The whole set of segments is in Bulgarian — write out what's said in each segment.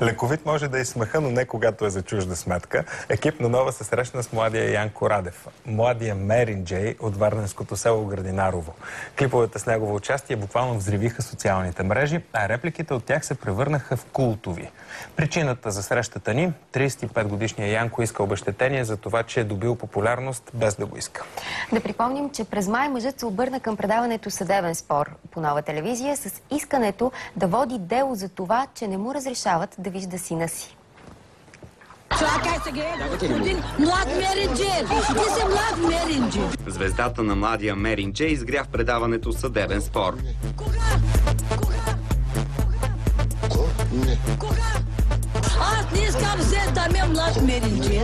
Лековит може да изсмеха, но не когато е за чужда сметка. Екип на Нова се срещна с младия Янко Радев, младия Мерин Джей от варненското село Градинарово. Клиповете с негово участие буквално взривиха социалните мрежи, а репликите от тях се превърнаха в култови. Причината за срещата ни – 35-годишният Янко иска обезщетение за това, че е добил популярност без да го иска. Да припомним, че през май мъжът се обърна към предаването "Съдебен спор" по Нова телевизия с искането да води дело за това, че не му разрешават да вижда сина си. Звездата на младия Мерин Джей изгря в предаването "Съдебен спор". Аз не искам се да ме млад Мерин Джей.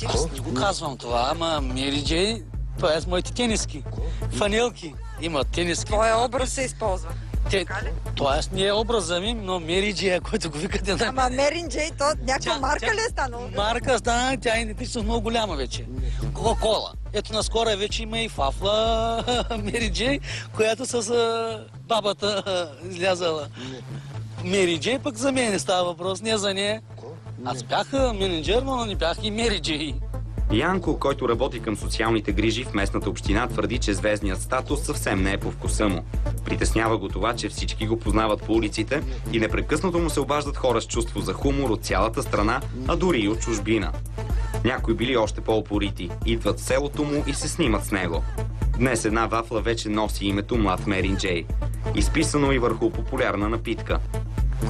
Аз не го казвам това, ама Мерин Джей, това е с моите тениски. Фанелки има тениски. Твоя образ се използва. Тоест не е образа ми, но Мерин Джей, който го викате на... Ама Мерин Джей, то някаква марка ли е станала? Марка стана, тя е идентично много голяма вече. Кока-кола. Ето наскоро вече има и фафла Мерин Джей, която с бабата излязала. Мерин Джей пък за мен става въпрос, не за нея. Аз бях менеджер, но не бях и Мерин Джей. Янко, който работи към социалните грижи в местната община, твърди, че звездният статус съвсем не е по вкуса му. Притеснява го това, че всички го познават по улиците и непрекъснато му се обаждат хора с чувство за хумор от цялата страна, а дори и от чужбина. Някои били още по-упорити, идват в селото му и се снимат с него. Днес една вафла вече носи името млад Мерин Джей, изписано и върху популярна напитка.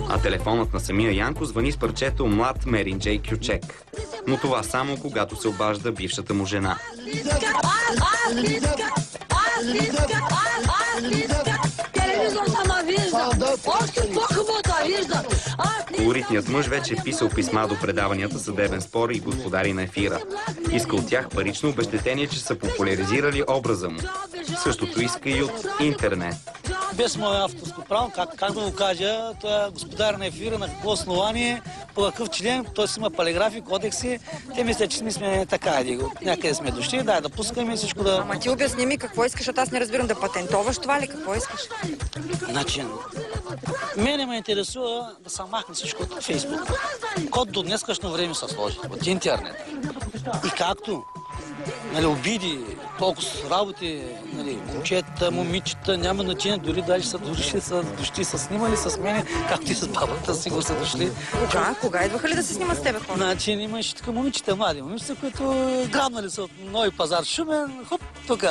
А телефонът на самия Янко звъни с парчето "Млад Мерин Джей Кючек". Но това само когато се обажда бившата му жена. Колоритният мъж вече е писал писма до предаванията "Съдебен спор" и "Господари на ефира". Иска от тях парично обезщетение, че са популяризирали образа му. Същото иска и от интернет. Без мое авторско право, как да го кажа, той е господар на ефира, на какво основание, по какъв член, той си има параграфи, кодекси. Те мисля, че сме така, някъде сме дошли, да пускаме всичко да... Ама ти обясни ми какво искаш, защото аз не разбирам, да патентоваш това ли, какво искаш? Значи, мене ме интересува да се махне всичко от Фейсбук. Код до днескашно време се сложи, от интернет. И както обиди, толкова работи, момчета, момичета, няма значение, дори даже са дошли, са снимали с мене, както и с бабата си го са дошли. Кога идваха ли да се снимат с тебе хора? Значи имаше така момичета, млади момичета, които грабнали са от Нови пазар Шумен, хоп, тук.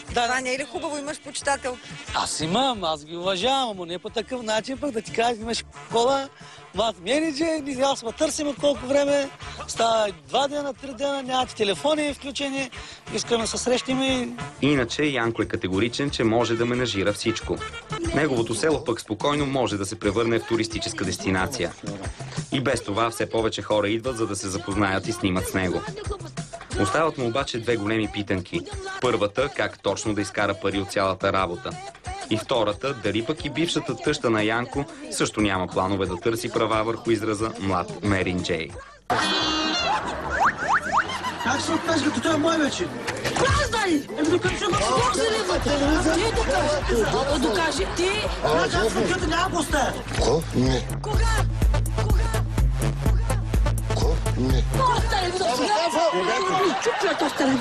Това не е ли хубаво, имаш почитател? Аз имам, аз ги уважавам, но не по такъв начин, пък да ти кажа, имаш кола, млад Мерин Джей, ние сме търсим от колко време, става 2 дена, 3 дена, нямате телефони включени, искаме да се срещнем и... Иначе Янко е категоричен, че може да менажира всичко. Неговото село пък спокойно може да се превърне в туристическа дестинация. И без това все повече хора идват, за да се запознаят и снимат с него. Остават му обаче две големи питанки. Първата, как точно да изкара пари от цялата работа. И втората, дали пък и бившата тъща на Янко също няма планове да търси права върху израза "млад Мерин Джей". Как се откажа, като той е мой вече? Праздали! Докато ще го спокзали вътре! Ти докажи! Докажи ти! Аз съм като няма го стая! Кога? Не. Кога стане? Чукля, то стане.